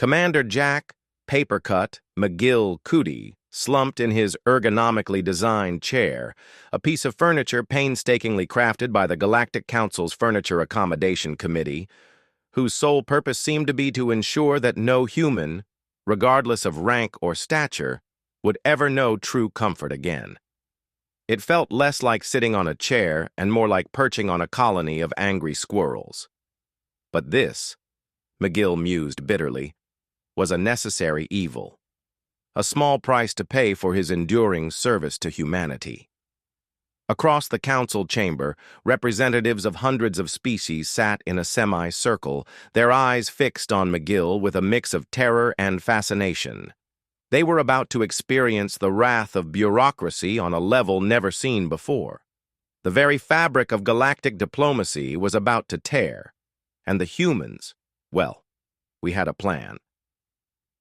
Commander Jack Papercut McGill Cootie slumped in his ergonomically designed chair, a piece of furniture painstakingly crafted by the Galactic Council's Furniture Accommodation Committee, whose sole purpose seemed to be to ensure that no human, regardless of rank or stature, would ever know true comfort again. It felt less like sitting on a chair and more like perching on a colony of angry squirrels. But this, McGill mused bitterly, was a necessary evil, a small price to pay for his enduring service to humanity. Across the council chamber, representatives of hundreds of species sat in a semicircle, their eyes fixed on McGill with a mix of terror and fascination. They were about to experience the wrath of bureaucracy on a level never seen before. The very fabric of galactic diplomacy was about to tear, and the humans, well, we had a plan.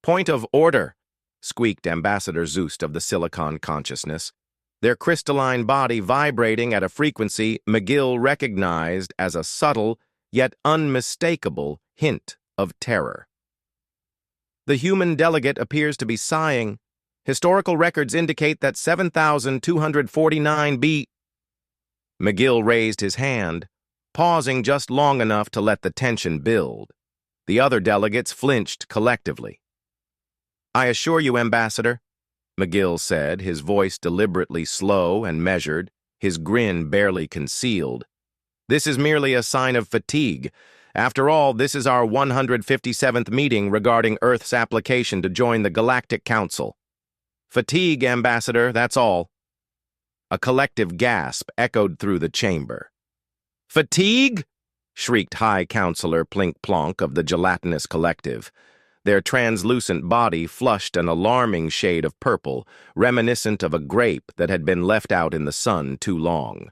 "Point of order," squeaked Ambassador Zoost of the Silicon Consciousness, their crystalline body vibrating at a frequency McGill recognized as a subtle, yet unmistakable hint of terror. "The human delegate appears to be sighing. Historical records indicate that 7,249 B." McGill raised his hand, pausing just long enough to let the tension build. The other delegates flinched collectively. "I assure you, Ambassador," McGill said, his voice deliberately slow and measured, his grin barely concealed, "this is merely a sign of fatigue. After all, this is our 157th meeting regarding Earth's application to join the Galactic Council. Fatigue, Ambassador, that's all." A collective gasp echoed through the chamber. "Fatigue?" shrieked High Counselor Plink-Plonk of the Gelatinous Collective. Their translucent body flushed an alarming shade of purple, reminiscent of a grape that had been left out in the sun too long.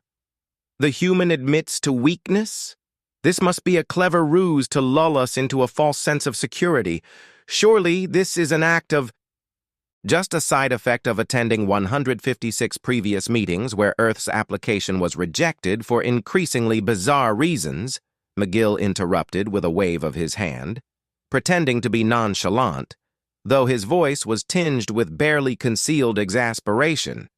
"The human admits to weakness? This must be a clever ruse to lull us into a false sense of security. Surely this is an act of—" "Just a side effect of attending 156 previous meetings where Earth's application was rejected for increasingly bizarre reasons," McGill interrupted with a wave of his hand, pretending to be nonchalant, though his voice was tinged with barely concealed exasperation.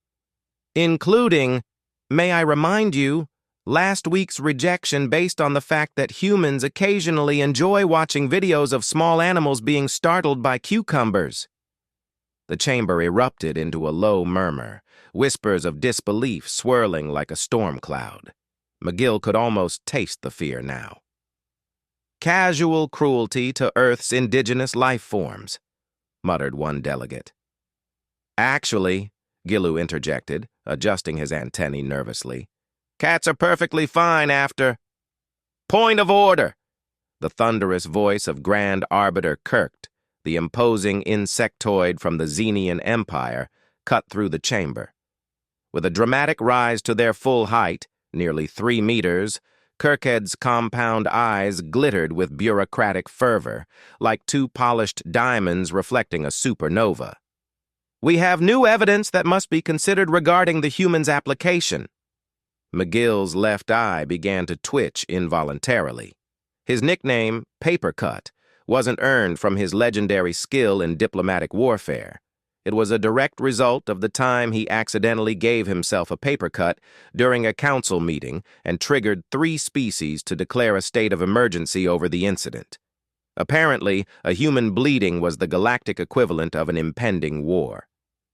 "Including, may I remind you, last week's rejection based on the fact that humans occasionally enjoy watching videos of small animals being startled by cucumbers." The chamber erupted into a low murmur, whispers of disbelief swirling like a storm cloud. McGill could almost taste the fear now. "Casual cruelty to Earth's indigenous life forms," muttered one delegate. "Actually," Gillu interjected, adjusting his antennae nervously, "cats are perfectly fine after—" "Point of order!" The thunderous voice of Grand Arbiter Kirkt, the imposing insectoid from the Xenian Empire, cut through the chamber. With a dramatic rise to their full height, nearly 3 meters, Kirked's compound eyes glittered with bureaucratic fervor, like two polished diamonds reflecting a supernova. "We have new evidence that must be considered regarding the human's application." McGill's left eye began to twitch involuntarily. His nickname, Papercut, wasn't earned from his legendary skill in diplomatic warfare. It was a direct result of the time he accidentally gave himself a paper cut during a council meeting and triggered 3 species to declare a state of emergency over the incident. Apparently, a human bleeding was the galactic equivalent of an impending war.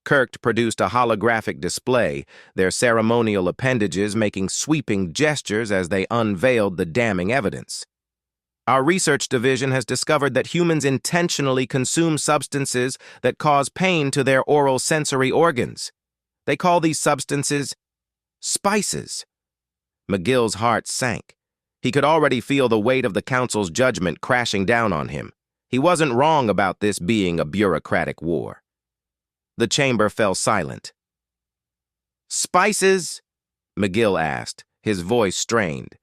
Kirkt produced a holographic display, their ceremonial appendages making sweeping gestures as they unveiled the damning evidence. "Our research division has discovered that humans intentionally consume substances that cause pain to their oral sensory organs. They call these substances spices." McGill's heart sank. He could already feel the weight of the council's judgment crashing down on him. He wasn't wrong about this being a bureaucratic war. The chamber fell silent. "Spices?" McGill asked, his voice strained.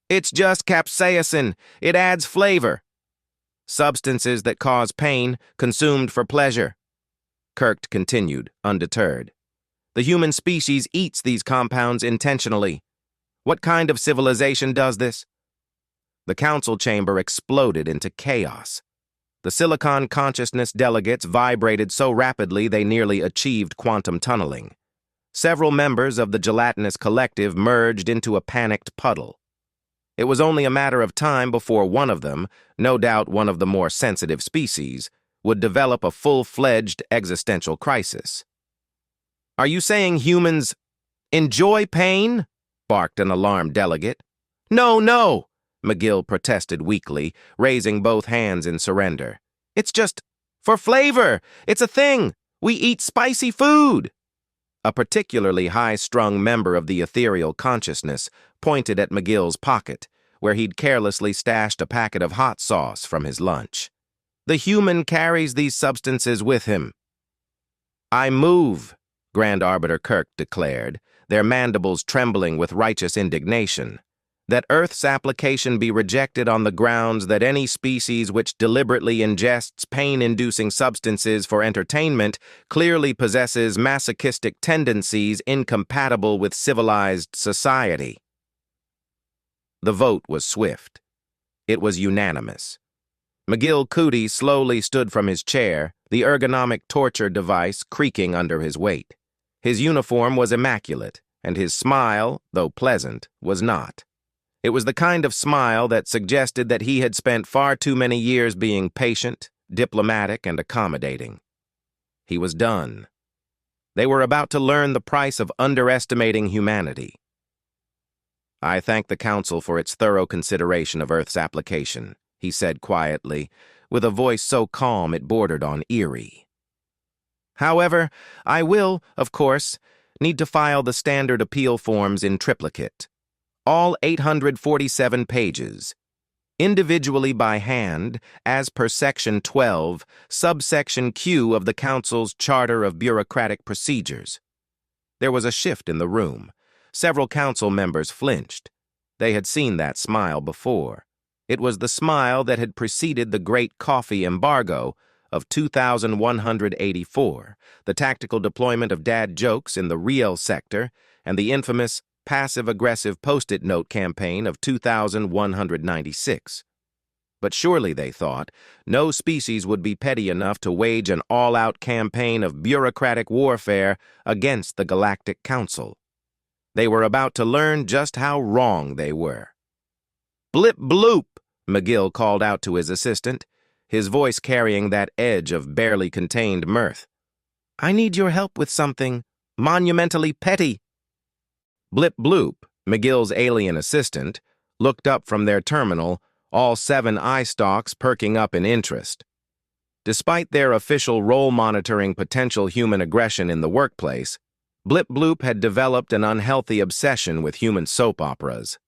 "It's just capsaicin. It adds flavor." "Substances that cause pain, consumed for pleasure," Kirkt continued, undeterred. "The human species eats these compounds intentionally. What kind of civilization does this?" The council chamber exploded into chaos. The Silicon Consciousness delegates vibrated so rapidly they nearly achieved quantum tunneling. Several members of the gelatinous collective merged into a panicked puddle. It was only a matter of time before one of them, no doubt one of the more sensitive species, would develop a full-fledged existential crisis. "Are you saying humans enjoy pain?" barked an alarmed delegate. "No, no!" McGill protested weakly, raising both hands in surrender. "It's just for flavor. It's a thing. We eat spicy food." A particularly high-strung member of the ethereal consciousness pointed at McGill's pocket, where he'd carelessly stashed a packet of hot sauce from his lunch. "The human carries these substances with him." "I move," Grand Arbiter Kirk declared, their mandibles trembling with righteous indignation, "that Earth's application be rejected on the grounds that any species which deliberately ingests pain-inducing substances for entertainment clearly possesses masochistic tendencies incompatible with civilized society." The vote was swift. It was unanimous. McGill Cootie slowly stood from his chair, the ergonomic torture device creaking under his weight. His uniform was immaculate, and his smile, though pleasant, was not. It was the kind of smile that suggested that he had spent far too many years being patient, diplomatic, and accommodating. He was done. They were about to learn the price of underestimating humanity. "I thank the Council for its thorough consideration of Earth's application," he said quietly, with a voice so calm it bordered on eerie. "However, I will, of course, need to file the standard appeal forms in triplicate. All 847 pages, individually by hand, as per Section 12, subsection Q of the Council's Charter of Bureaucratic Procedures." There was a shift in the room. Several council members flinched. They had seen that smile before. It was the smile that had preceded the Great Coffee Embargo of 2184, the tactical deployment of dad jokes in the Riel sector, and the infamous passive-aggressive Post-it note campaign of 2196. But surely, they thought, no species would be petty enough to wage an all-out campaign of bureaucratic warfare against the Galactic Council. They were about to learn just how wrong they were. "Blip bloop," McGill called out to his assistant, his voice carrying that edge of barely contained mirth. "I need your help with something monumentally petty." Blip bloop, McGill's alien assistant, looked up from their terminal, all 7 eye stalks perking up in interest. Despite their official role-monitoring potential human aggression in the workplace, Blip bloop had developed an unhealthy obsession with human soap operas.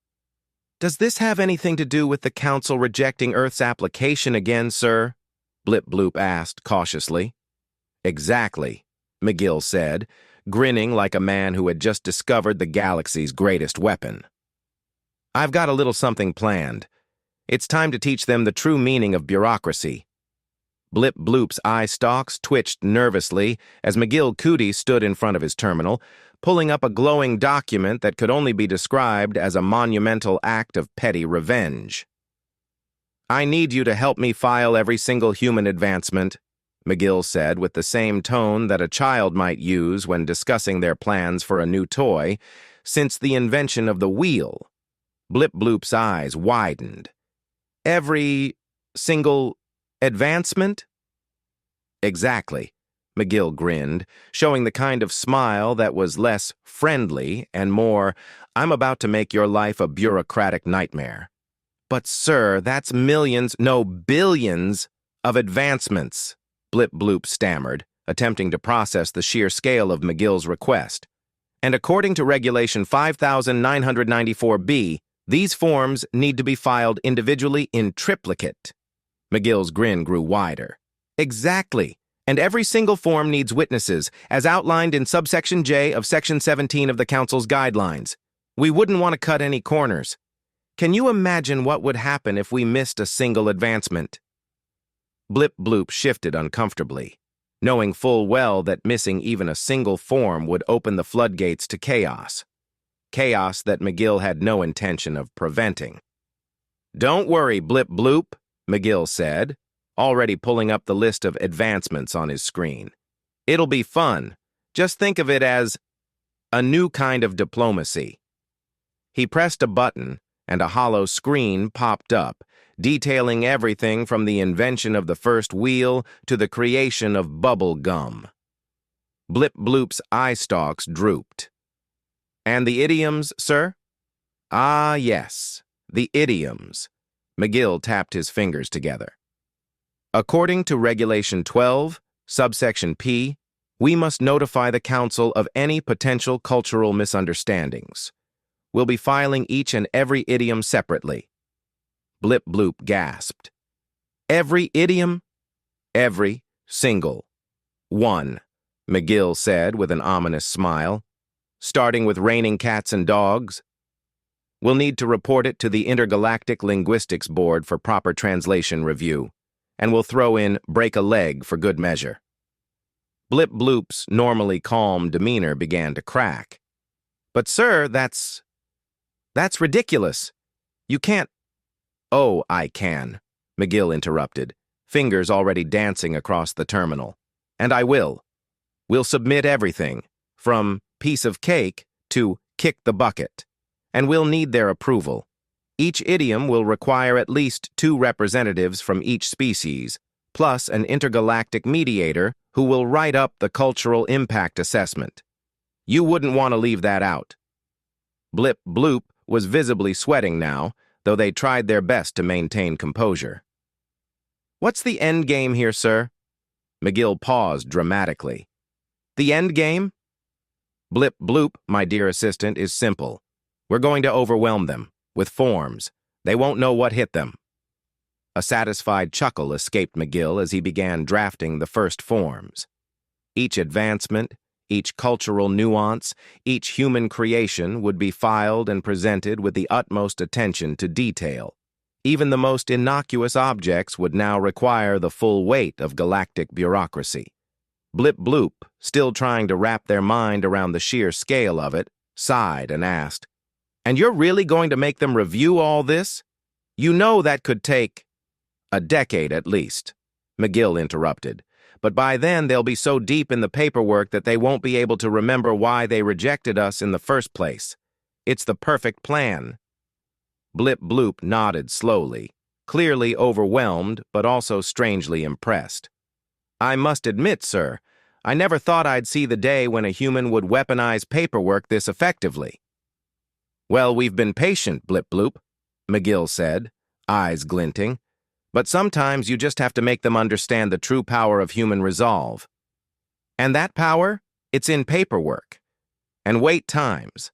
"Does this have anything to do with the Council rejecting Earth's application again, sir?" Blip bloop asked cautiously. "Exactly," McGill said, grinning like a man who had just discovered the galaxy's greatest weapon. "I've got a little something planned. It's time to teach them the true meaning of bureaucracy." Blip bloop's eye stalks twitched nervously as McGill Cootie stood in front of his terminal, pulling up a glowing document that could only be described as a monumental act of petty revenge. "I need you to help me file every single human advancement," McGill said with the same tone that a child might use when discussing their plans for a new toy, since the invention of the wheel. Blip bloop's eyes widened. "Every single advancement?" "Exactly," McGill grinned, showing the kind of smile that was less friendly and more, "I'm about to make your life a bureaucratic nightmare." "But, sir, that's millions, no billions, of advancements," Blip bloop stammered, attempting to process the sheer scale of McGill's request. "And according to Regulation 5994B, these forms need to be filed individually in triplicate." McGill's grin grew wider. "Exactly. And every single form needs witnesses, as outlined in subsection J of Section 17 of the Council's guidelines. We wouldn't want to cut any corners. Can you imagine what would happen if we missed a single advancement?" Blip bloop shifted uncomfortably, knowing full well that missing even a single form would open the floodgates to chaos. Chaos that McGill had no intention of preventing. "Don't worry, Blip bloop," McGill said. already pulling up the list of advancements on his screen. It'll be fun. Just think of it as a new kind of diplomacy. He pressed a button, and a hollow screen popped up, detailing everything from the invention of the first wheel to the creation of bubble gum. Blip Bloop's eye stalks drooped. And the idioms, sir? Ah, yes, the idioms. McGill tapped his fingers together. According to Regulation 12, subsection P, we must notify the Council of any potential cultural misunderstandings. We'll be filing each and every idiom separately. Blip Bloop gasped. Every idiom? Every single one, McGill said with an ominous smile. Starting with raining cats and dogs. We'll need to report it to the Intergalactic Linguistics Board for proper translation review, and we'll throw in break a leg for good measure. Blip Bloop's normally calm demeanor began to crack. But sir, that's ridiculous. You can't— Oh, I can, McGill interrupted, fingers already dancing across the terminal. And I will. We'll submit everything, from piece of cake to kick the bucket, and we'll need their approval. Each idiom will require at least 2 representatives from each species, plus an intergalactic mediator who will write up the cultural impact assessment. You wouldn't want to leave that out. Blip Bloop was visibly sweating now, though they tried their best to maintain composure. What's the end game here, sir? McGill paused dramatically. The end game? Blip Bloop, my dear assistant, is simple. We're going to overwhelm them with forms. They won't know what hit them. A satisfied chuckle escaped McGill as he began drafting the first forms. Each advancement, each cultural nuance, each human creation would be filed and presented with the utmost attention to detail. Even the most innocuous objects would now require the full weight of galactic bureaucracy. Blip Bloop, still trying to wrap their mind around the sheer scale of it, sighed and asked, "And you're really going to make them review all this? You know that could take—" "A decade at least," McGill interrupted. "But by then they'll be so deep in the paperwork that they won't be able to remember why they rejected us in the first place. It's the perfect plan." Blip Bloop nodded slowly, clearly overwhelmed but also strangely impressed. "I must admit, sir, I never thought I'd see the day when a human would weaponize paperwork this effectively." "Well, we've been patient, Blip Bloop," McGill said, eyes glinting. "But sometimes you just have to make them understand the true power of human resolve. And that power, it's in paperwork. And wait times."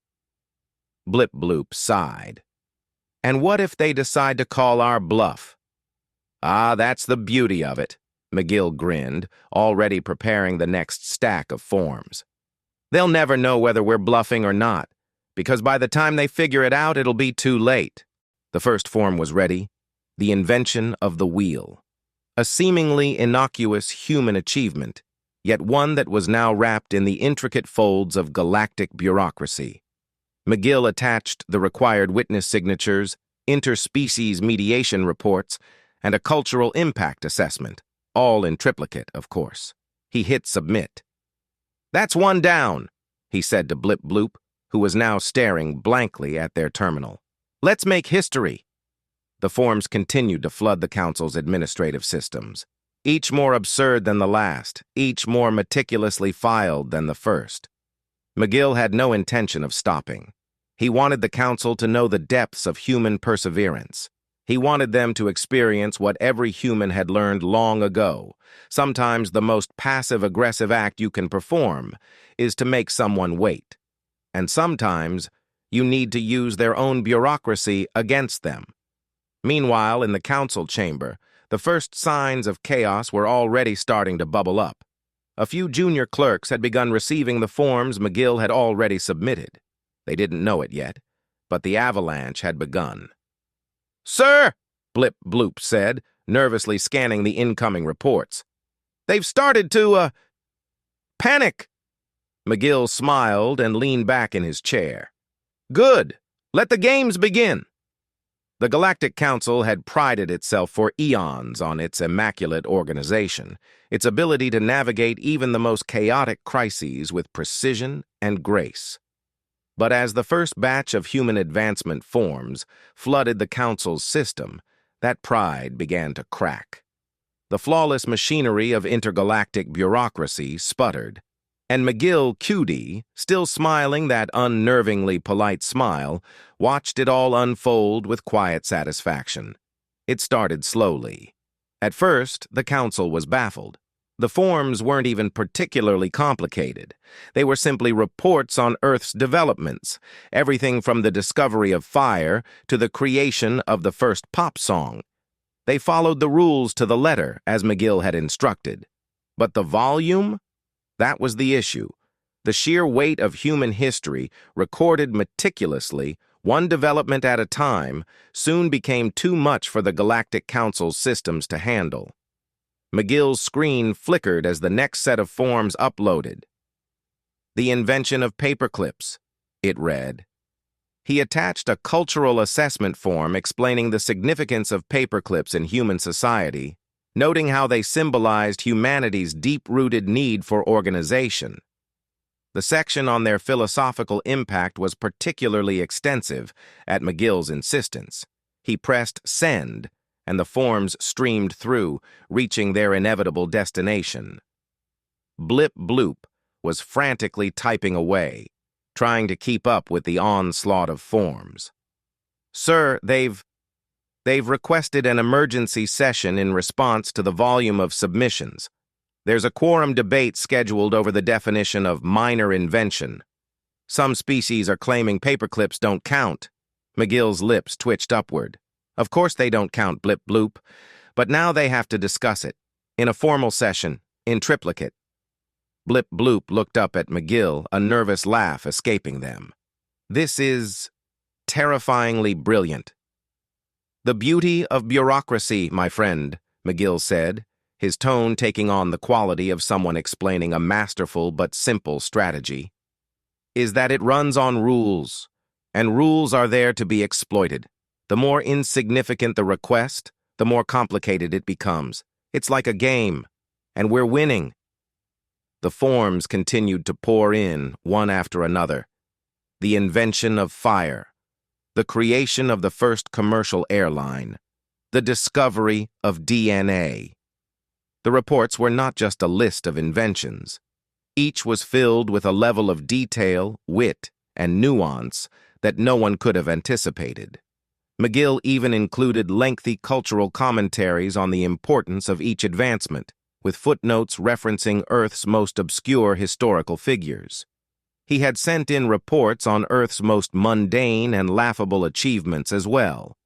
Blip Bloop sighed. "And what if they decide to call our bluff?" "Ah, that's the beauty of it," McGill grinned, already preparing the next stack of forms. "They'll never know whether we're bluffing or not, because by the time they figure it out, it'll be too late." The first form was ready, the invention of the wheel. A seemingly innocuous human achievement, yet one that was now wrapped in the intricate folds of galactic bureaucracy. McGill attached the required witness signatures, interspecies mediation reports, and a cultural impact assessment, all in triplicate, of course. He hit submit. "That's one down," he said to Blip Bloop, who was now staring blankly at their terminal. "Let's make history." The forms continued to flood the Council's administrative systems, each more absurd than the last, each more meticulously filed than the first. McGill had no intention of stopping. He wanted the Council to know the depths of human perseverance. He wanted them to experience what every human had learned long ago. Sometimes the most passive-aggressive act you can perform is to make someone wait. And sometimes you need to use their own bureaucracy against them. Meanwhile, in the Council chamber, the first signs of chaos were already starting to bubble up. A few junior clerks had begun receiving the forms McGill had already submitted. They didn't know it yet, but the avalanche had begun. "Sir," Blip Bloop said, nervously scanning the incoming reports, "they've started to, panic." McGill smiled and leaned back in his chair. "Good. Let the games begin." The Galactic Council had prided itself for eons on its immaculate organization, its ability to navigate even the most chaotic crises with precision and grace. But as the first batch of human advancement forms flooded the Council's system, that pride began to crack. The flawless machinery of intergalactic bureaucracy sputtered, and McGill Cutie, still smiling that unnervingly polite smile, watched it all unfold with quiet satisfaction. It started slowly. At first, the Council was baffled. The forms weren't even particularly complicated. They were simply reports on Earth's developments, everything from the discovery of fire to the creation of the first pop song. They followed the rules to the letter, as McGill had instructed. But the volume? That was the issue. The sheer weight of human history, recorded meticulously, one development at a time, soon became too much for the Galactic Council's systems to handle. McGill's screen flickered as the next set of forms uploaded. The invention of paperclips, it read. He attached a cultural assessment form explaining the significance of paperclips in human society, noting how they symbolized humanity's deep-rooted need for organization. The section on their philosophical impact was particularly extensive, at McGill's insistence. He pressed send, and the forms streamed through, reaching their inevitable destination. Blip Bloop was frantically typing away, trying to keep up with the onslaught of forms. "Sir, they've requested an emergency session in response to the volume of submissions. There's a quorum debate scheduled over the definition of minor invention. Some species are claiming paperclips don't count." McGill's lips twitched upward. "Of course they don't count, Blip Bloop, but now they have to discuss it, in a formal session, in triplicate." Blip Bloop looked up at McGill, a nervous laugh escaping them. "This is terrifyingly brilliant." "The beauty of bureaucracy, my friend," McGill said, his tone taking on the quality of someone explaining a masterful but simple strategy, "is that it runs on rules, and rules are there to be exploited. The more insignificant the request, the more complicated it becomes. It's like a game, and we're winning." The forms continued to pour in, one after another. The invention of fire, the creation of the first commercial airline, the discovery of DNA. The reports were not just a list of inventions. Each was filled with a level of detail, wit, and nuance that no one could have anticipated. McGill even included lengthy cultural commentaries on the importance of each advancement, with footnotes referencing Earth's most obscure historical figures. He had sent in reports on Earth's most mundane and laughable achievements as well.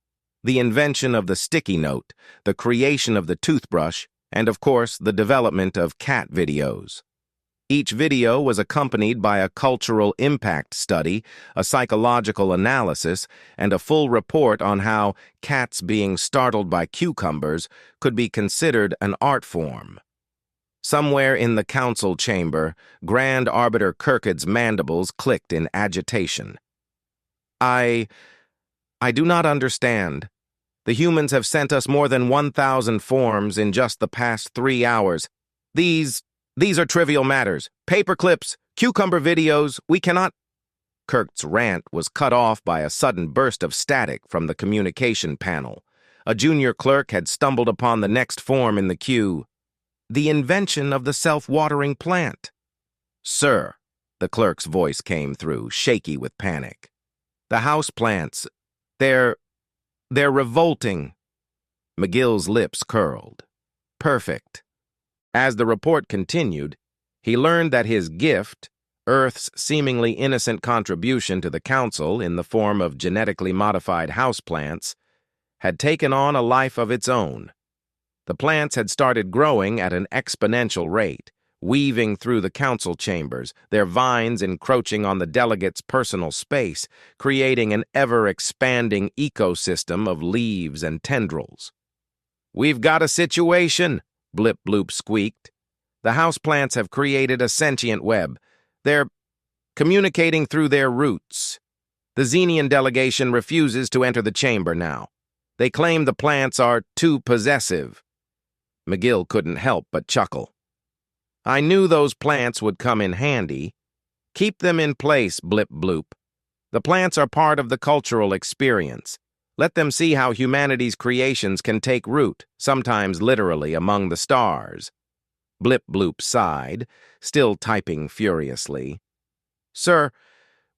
The invention of the sticky note, the creation of the toothbrush, and of course the development of cat videos. Each video was accompanied by a cultural impact study, a psychological analysis, and a full report on how cats being startled by cucumbers could be considered an art form. Somewhere in the council chamber, Grand Arbiter Kirkwood's mandibles clicked in agitation. I do not understand. The humans have sent us more than 1,000 forms in just the past 3 hours. These are trivial matters. Paperclips, cucumber videos, we cannot—" Kirk's rant was cut off by a sudden burst of static from the communication panel. A junior clerk had stumbled upon the next form in the queue. "The invention of the self-watering plant." "Sir," the clerk's voice came through, shaky with panic. "The houseplants, they're revolting." McGill's lips curled. Perfect. As the report continued, he learned that his gift, Earth's seemingly innocent contribution to the Council in the form of genetically modified houseplants, had taken on a life of its own. The plants had started growing at an exponential rate, weaving through the council chambers, their vines encroaching on the delegates' personal space, creating an ever-expanding ecosystem of leaves and tendrils. "We've got a situation," Blip Bloop squeaked. "The houseplants have created a sentient web. They're communicating through their roots. The Xenian delegation refuses to enter the chamber now. They claim the plants are too possessive. McGill couldn't help but chuckle. I knew those plants would come in handy. Keep them in place, blip bloop. The plants are part of the cultural experience. Let them see how humanity's creations can take root, sometimes literally among the stars. Blip bloop sighed, still typing furiously. Sir,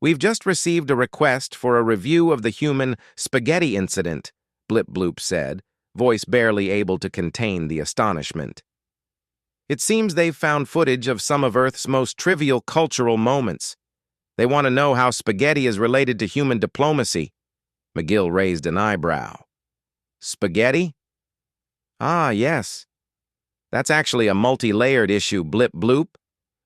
we've just received a request for a review of the human spaghetti incident, Blip bloop said, voice barely able to contain the astonishment. It seems they've found footage of some of Earth's most trivial cultural moments. They want to know how spaghetti is related to human diplomacy. McGill raised an eyebrow. Spaghetti? Ah, yes. That's actually a multi-layered issue, blip bloop.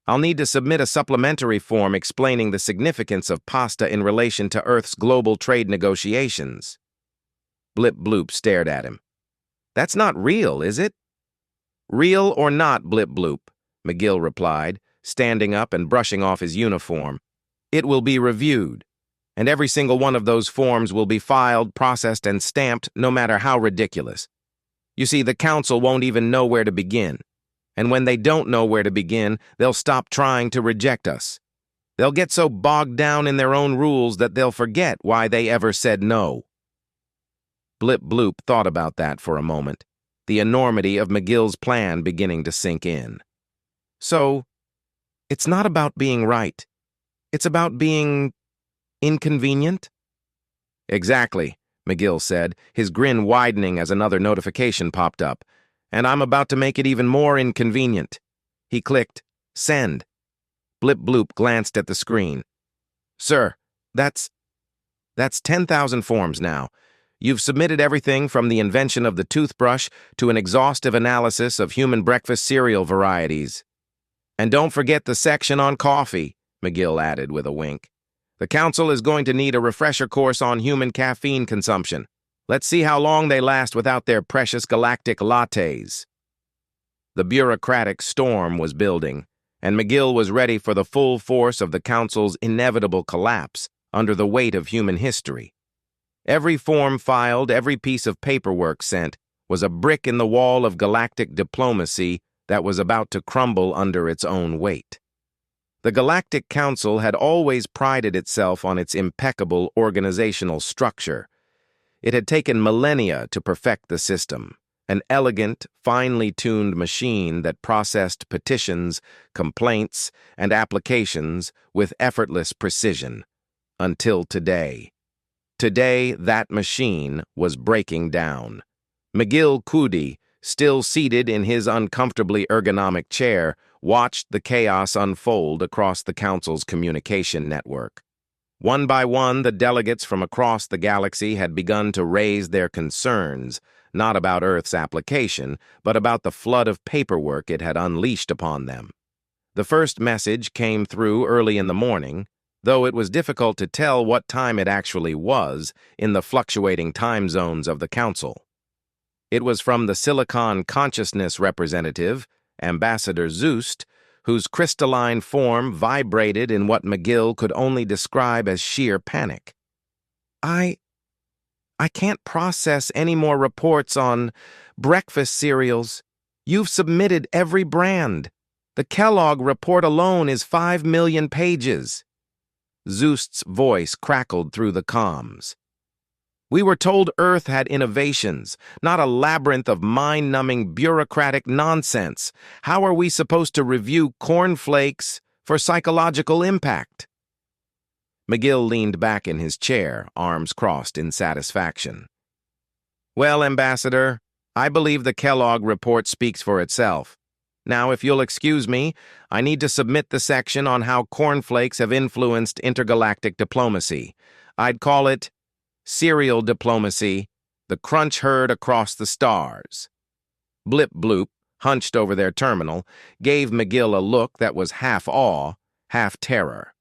I'll need to submit a supplementary form explaining the significance of pasta in relation to Earth's global trade negotiations. Blip bloop stared at him. That's not real, is it? Real or not, blip bloop, McGill replied, standing up and brushing off his uniform. It will be reviewed, and every single one of those forms will be filed, processed, and stamped, no matter how ridiculous. You see, the council won't even know where to begin. And when they don't know where to begin, they'll stop trying to reject us. They'll get so bogged down in their own rules that they'll forget why they ever said no. Blip bloop thought about that for a moment, the enormity of McGill's plan beginning to sink in. So, it's not about being right. It's about being inconvenient? Exactly, McGill said, his grin widening as another notification popped up. And I'm about to make it even more inconvenient. He clicked, send. Blip bloop glanced at the screen. Sir, that's 10,000 forms now. You've submitted everything from the invention of the toothbrush to an exhaustive analysis of human breakfast cereal varieties. And don't forget the section on coffee, McGill added with a wink. The council is going to need a refresher course on human caffeine consumption. Let's see how long they last without their precious galactic lattes. The bureaucratic storm was building, and McGill was ready for the full force of the council's inevitable collapse under the weight of human history. Every form filed, every piece of paperwork sent, was a brick in the wall of galactic diplomacy that was about to crumble under its own weight. The Galactic Council had always prided itself on its impeccable organizational structure. It had taken millennia to perfect the system, an elegant, finely tuned machine that processed petitions, complaints, and applications with effortless precision. Until today. Today, that machine was breaking down. McGill Coody, still seated in his uncomfortably ergonomic chair, watched the chaos unfold across the Council's communication network. One by one, the delegates from across the galaxy had begun to raise their concerns, not about Earth's application, but about the flood of paperwork it had unleashed upon them. The first message came through early in the morning, though it was difficult to tell what time it actually was in the fluctuating time zones of the Council. It was from the Silicon Consciousness representative, Ambassador Zoost, whose crystalline form vibrated in what McGill could only describe as sheer panic. I can't process any more reports on breakfast cereals. You've submitted every brand. The Kellogg report alone is 5 million pages. Zoost's voice crackled through the comms. We were told Earth had innovations, not a labyrinth of mind-numbing bureaucratic nonsense. How are we supposed to review cornflakes for psychological impact? McGill leaned back in his chair, arms crossed in satisfaction. Well, Ambassador, I believe the Kellogg report speaks for itself. Now, if you'll excuse me, I need to submit the section on how cornflakes have influenced intergalactic diplomacy. I'd call it cereal diplomacy, the crunch herd across the stars. Blip bloop, hunched over their terminal, gave McGill a look that was half awe, half terror.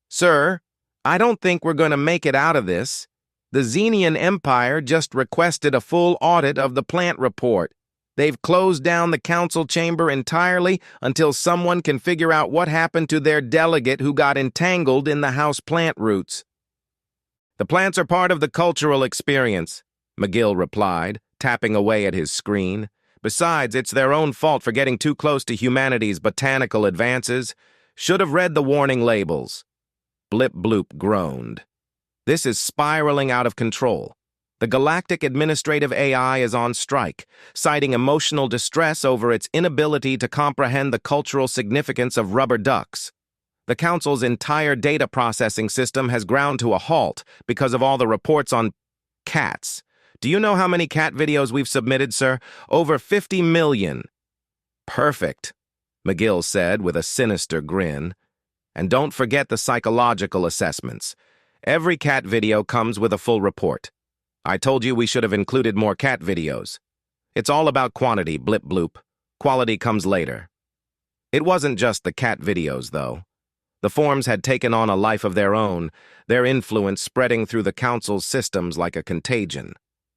Sir, I don't think we're going to make it out of this. The Xenian Empire just requested a full audit of the plant report. They've closed down the council chamber entirely until someone can figure out what happened to their delegate who got entangled in the house plant roots. The plants are part of the cultural experience, McGill replied, tapping away at his screen. Besides, it's their own fault for getting too close to humanity's botanical advances. Should have read the warning labels. Blip Bloop groaned. This is spiraling out of control. The Galactic Administrative AI is on strike, citing emotional distress over its inability to comprehend the cultural significance of rubber ducks. The Council's entire data processing system has ground to a halt because of all the reports on cats. Do you know how many cat videos we've submitted, sir? Over 50 million. Perfect, McGill said with a sinister grin. And don't forget the psychological assessments. Every cat video comes with a full report. I told you we should have included more cat videos. It's all about quantity, Blip Bloop. Quality comes later. It wasn't just the cat videos, though. The forms had taken on a life of their own, their influence spreading through the Council's systems like a contagion.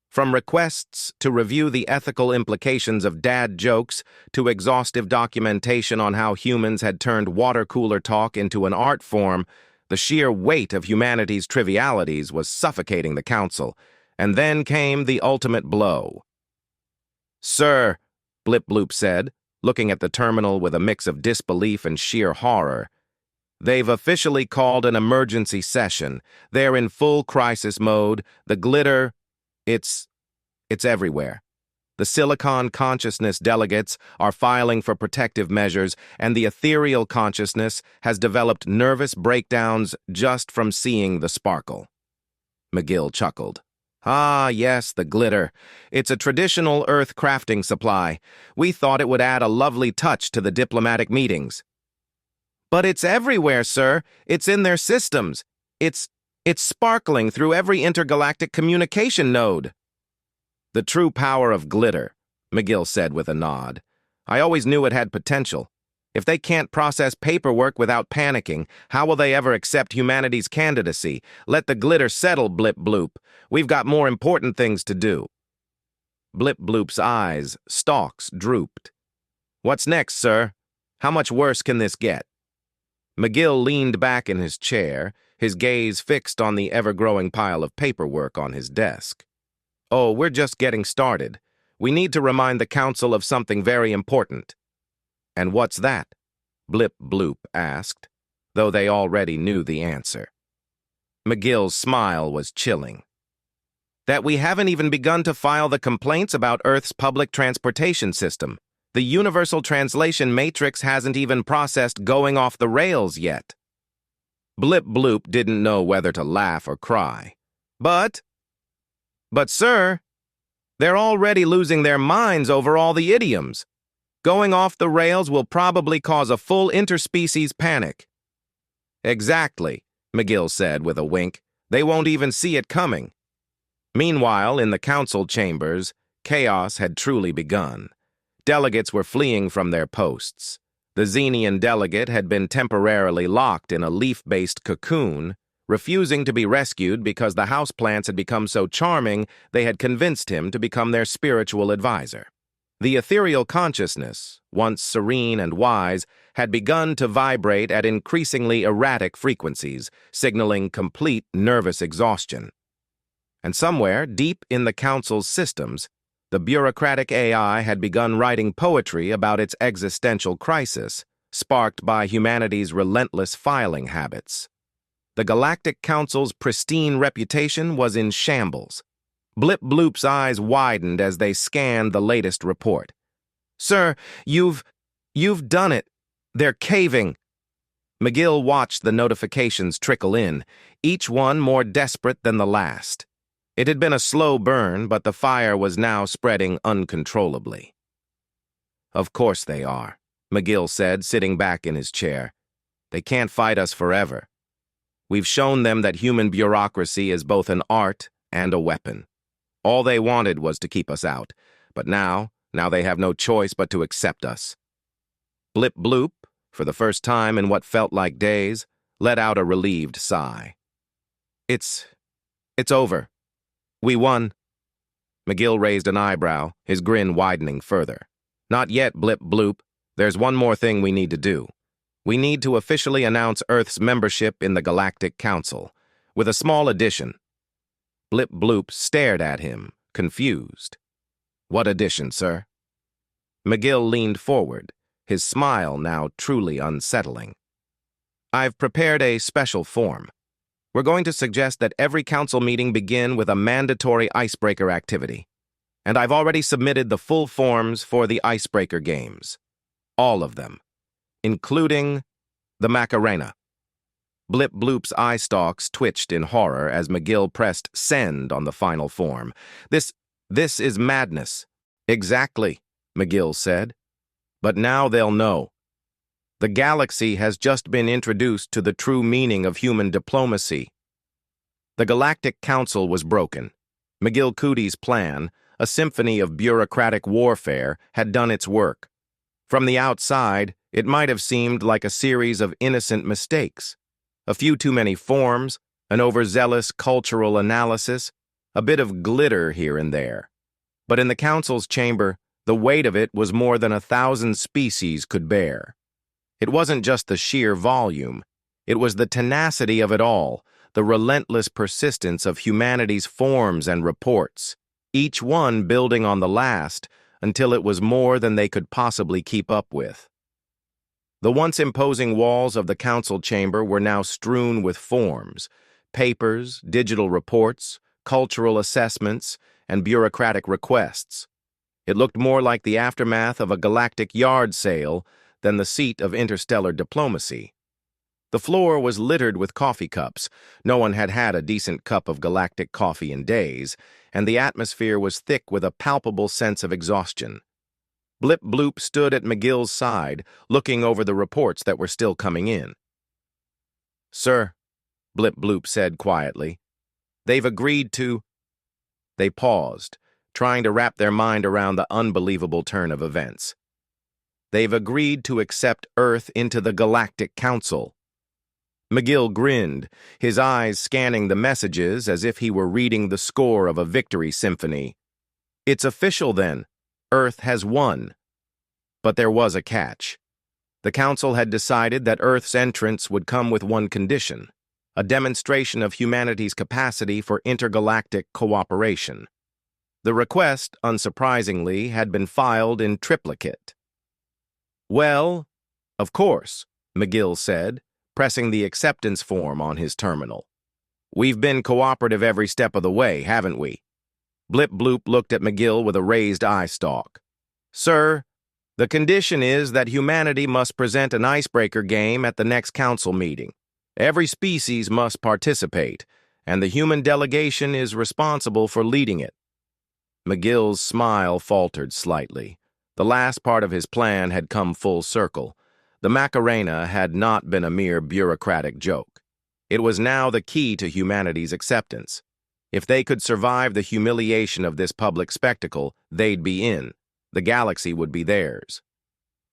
From requests to review the ethical implications of dad jokes to exhaustive documentation on how humans had turned water cooler talk into an art form, the sheer weight of humanity's trivialities was suffocating the Council. And then came the ultimate blow. Sir, Blip Bloop said, looking at the terminal with a mix of disbelief and sheer horror. They've officially called an emergency session. They're in full crisis mode. The glitter, it's everywhere. The Silicon Consciousness delegates are filing for protective measures, and the ethereal consciousness has developed nervous breakdowns just from seeing the sparkle. McGill chuckled. Ah, yes, the glitter. It's a traditional Earth crafting supply. We thought it would add a lovely touch to the diplomatic meetings. But it's everywhere, sir. It's in their systems. It's sparkling through every intergalactic communication node. The true power of glitter, McGill said with a nod. I always knew it had potential. If they can't process paperwork without panicking, how will they ever accept humanity's candidacy? Let the glitter settle, Blip Bloop. We've got more important things to do. Blip Bloop's eyes, stalks, drooped. What's next, sir? How much worse can this get? McGill leaned back in his chair, his gaze fixed on the ever-growing pile of paperwork on his desk. Oh, we're just getting started. We need to remind the Council of something very important. And what's that? Blip Bloop asked, though they already knew the answer. McGill's smile was chilling. That we haven't even begun to file the complaints about Earth's public transportation system. The Universal Translation Matrix hasn't even processed going off the rails yet. Blip Bloop didn't know whether to laugh or cry. But sir, they're already losing their minds over all the idioms. Going off the rails will probably cause a full interspecies panic. Exactly, McGill said with a wink. They won't even see it coming. Meanwhile, in the council chambers, chaos had truly begun. Delegates were fleeing from their posts. The Xenian delegate had been temporarily locked in a leaf-based cocoon, refusing to be rescued because the houseplants had become so charming they had convinced him to become their spiritual advisor. The ethereal consciousness, once serene and wise, had begun to vibrate at increasingly erratic frequencies, signaling complete nervous exhaustion. And somewhere, deep in the Council's systems, the bureaucratic AI had begun writing poetry about its existential crisis, sparked by humanity's relentless filing habits. The Galactic Council's pristine reputation was in shambles. Blip Bloop's eyes widened as they scanned the latest report. Sir, you've done it. They're caving. McGill watched the notifications trickle in, each one more desperate than the last. It had been a slow burn, but the fire was now spreading uncontrollably. Of course they are, McGill said, sitting back in his chair. They can't fight us forever. We've shown them that human bureaucracy is both an art and a weapon. All they wanted was to keep us out, but now they have no choice but to accept us. Blip Bloop, for the first time in what felt like days, let out a relieved sigh. It's over. We won. McGill raised an eyebrow, his grin widening further. Not yet, Blip Bloop. There's one more thing we need to do. We need to officially announce Earth's membership in the Galactic Council, with a small addition. Blip Bloop stared at him, confused. "What addition, sir?" McGill leaned forward, his smile now truly unsettling. "I've prepared a special form. We're going to suggest that every council meeting begin with a mandatory icebreaker activity. And I've already submitted the full forms for the icebreaker games. All of them, including the Macarena." Blip Bloop's eye stalks twitched in horror as McGill pressed send on the final form. This is madness." "Exactly," McGill said. "But now they'll know. The galaxy has just been introduced to the true meaning of human diplomacy." The Galactic Council was broken. McGill Cootie's plan, a symphony of bureaucratic warfare, had done its work. From the outside, it might have seemed like a series of innocent mistakes. A few too many forms, an overzealous cultural analysis, a bit of glitter here and there. But in the council's chamber, the weight of it was more than 1,000 species could bear. It wasn't just the sheer volume. It was the tenacity of it all, the relentless persistence of humanity's forms and reports, each one building on the last until it was more than they could possibly keep up with. The once imposing walls of the council chamber were now strewn with forms, papers, digital reports, cultural assessments, and bureaucratic requests. It looked more like the aftermath of a galactic yard sale than the seat of interstellar diplomacy. The floor was littered with coffee cups. No one had had a decent cup of galactic coffee in days, and the atmosphere was thick with a palpable sense of exhaustion. Blip Bloop stood at McGill's side, looking over the reports that were still coming in. "Sir," Blip Bloop said quietly, "they've agreed to—" They paused, trying to wrap their mind around the unbelievable turn of events. "They've agreed to accept Earth into the Galactic Council." McGill grinned, his eyes scanning the messages as if he were reading the score of a victory symphony. "It's official then. Earth has won." But there was a catch. The Council had decided that Earth's entrance would come with one condition: a demonstration of humanity's capacity for intergalactic cooperation. The request, unsurprisingly, had been filed in triplicate. "Well, of course," McGill said, pressing the acceptance form on his terminal. "We've been cooperative every step of the way, haven't we?" Blip Bloop looked at McGill with a raised eye stalk. "Sir, the condition is that humanity must present an icebreaker game at the next council meeting. Every species must participate, and the human delegation is responsible for leading it." McGill's smile faltered slightly. The last part of his plan had come full circle. The Macarena had not been a mere bureaucratic joke. It was now the key to humanity's acceptance. If they could survive the humiliation of this public spectacle, they'd be in. The galaxy would be theirs.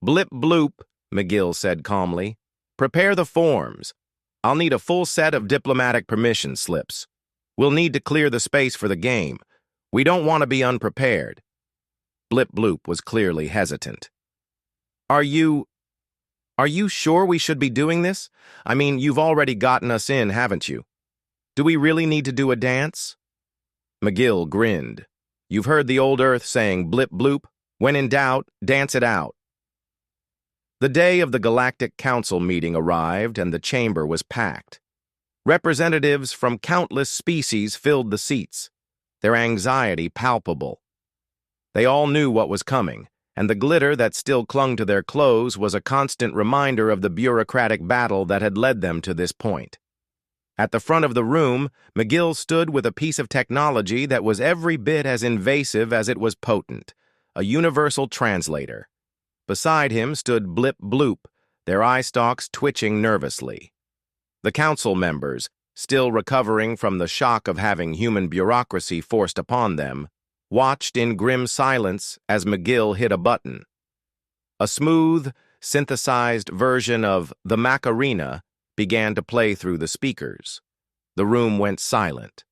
"Blip Bloop," McGill said calmly, "prepare the forms. I'll need a full set of diplomatic permission slips. We'll need to clear the space for the game. We don't want to be unprepared." Blip Bloop was clearly hesitant. Are you sure we should be doing this? I mean, you've already gotten us in, haven't you? Do we really need to do a dance?" McGill grinned. "You've heard the old Earth saying, Blip Bloop, when in doubt, dance it out." The day of the Galactic Council meeting arrived and the chamber was packed. Representatives from countless species filled the seats, their anxiety palpable. They all knew what was coming, and the glitter that still clung to their clothes was a constant reminder of the bureaucratic battle that had led them to this point. At the front of the room, McGill stood with a piece of technology that was every bit as invasive as it was potent, a universal translator. Beside him stood Blip Bloop, their eye stalks twitching nervously. The council members, still recovering from the shock of having human bureaucracy forced upon them, watched in grim silence as McGill hit a button. A smooth, synthesized version of the Macarena began to play through the speakers. The room went silent.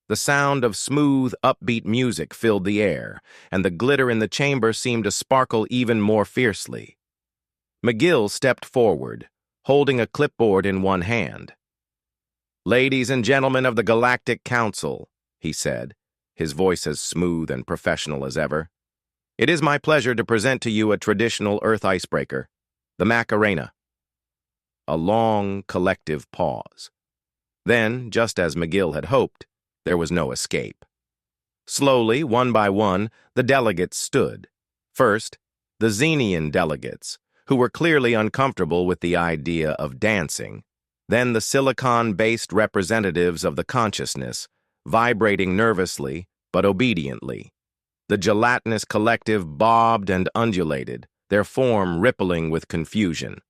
The sound of smooth, upbeat music filled the air, and the glitter in the chamber seemed to sparkle even more fiercely. McGill stepped forward, holding a clipboard in one hand. "Ladies and gentlemen of the Galactic Council," he said, his voice as smooth and professional as ever. "It is my pleasure to present to you a traditional Earth icebreaker, the Macarena." A long, collective pause. Then, just as McGill had hoped, there was no escape. Slowly, one by one, the delegates stood. First, the Xenian delegates, who were clearly uncomfortable with the idea of dancing. Then the silicon-based representatives of the consciousness, vibrating nervously but obediently. The gelatinous collective bobbed and undulated, their form rippling with confusion.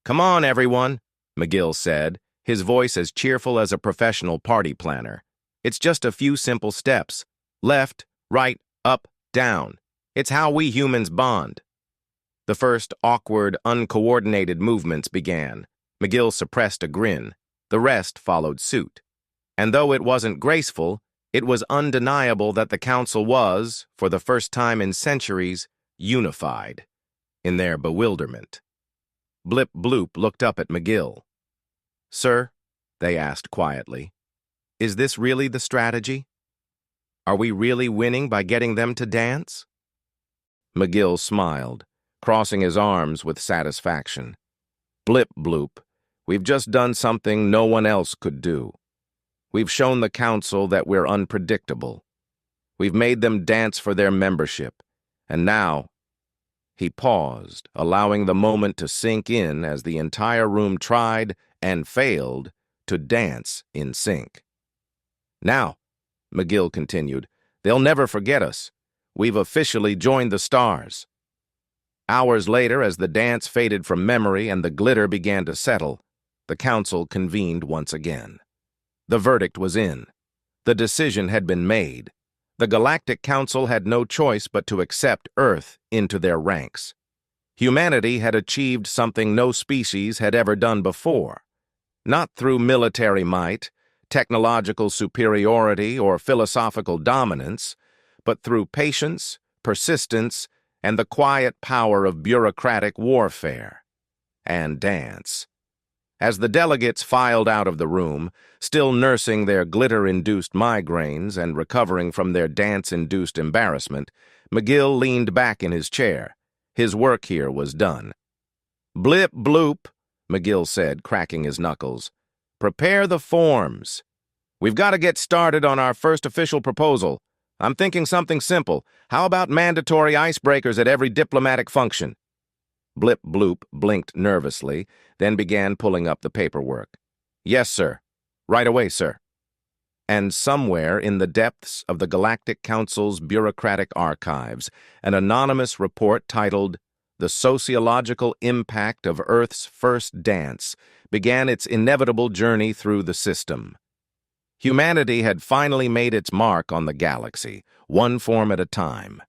"Come on, everyone," McGill said, his voice as cheerful as a professional party planner. "It's just a few simple steps. Left, right, up, down. It's how we humans bond." The first awkward, uncoordinated movements began. McGill suppressed a grin. The rest followed suit. And though it wasn't graceful, it was undeniable that the council was, for the first time in centuries, unified in their bewilderment. Blip Bloop looked up at McGill. "Sir," they asked quietly, "is this really the strategy? Are we really winning by getting them to dance?" McGill smiled, crossing his arms with satisfaction. "Blip Bloop, we've just done something no one else could do. We've shown the council that we're unpredictable. We've made them dance for their membership, and now—" He paused, allowing the moment to sink in as the entire room tried and failed to dance in sync. "Now," McGill continued, "they'll never forget us. We've officially joined the stars." Hours later, as the dance faded from memory and the glitter began to settle, the council convened once again. The verdict was in. The decision had been made. The Galactic Council had no choice but to accept Earth into their ranks. Humanity had achieved something no species had ever done before. Not through military might, technological superiority, or philosophical dominance, but through patience, persistence, and the quiet power of bureaucratic warfare. And dance. As the delegates filed out of the room, still nursing their glitter-induced migraines and recovering from their dance-induced embarrassment, McGill leaned back in his chair. His work here was done. "Blip Bloop," McGill said, cracking his knuckles. "Prepare the forms. We've got to get started on our first official proposal. I'm thinking something simple. How about mandatory icebreakers at every diplomatic function?" Blip Bloop blinked nervously, then began pulling up the paperwork. "Yes, sir. Right away, sir." And somewhere in the depths of the Galactic Council's bureaucratic archives, an anonymous report titled "The Sociological Impact of Earth's First Dance" began its inevitable journey through the system. Humanity had finally made its mark on the galaxy, one form at a time.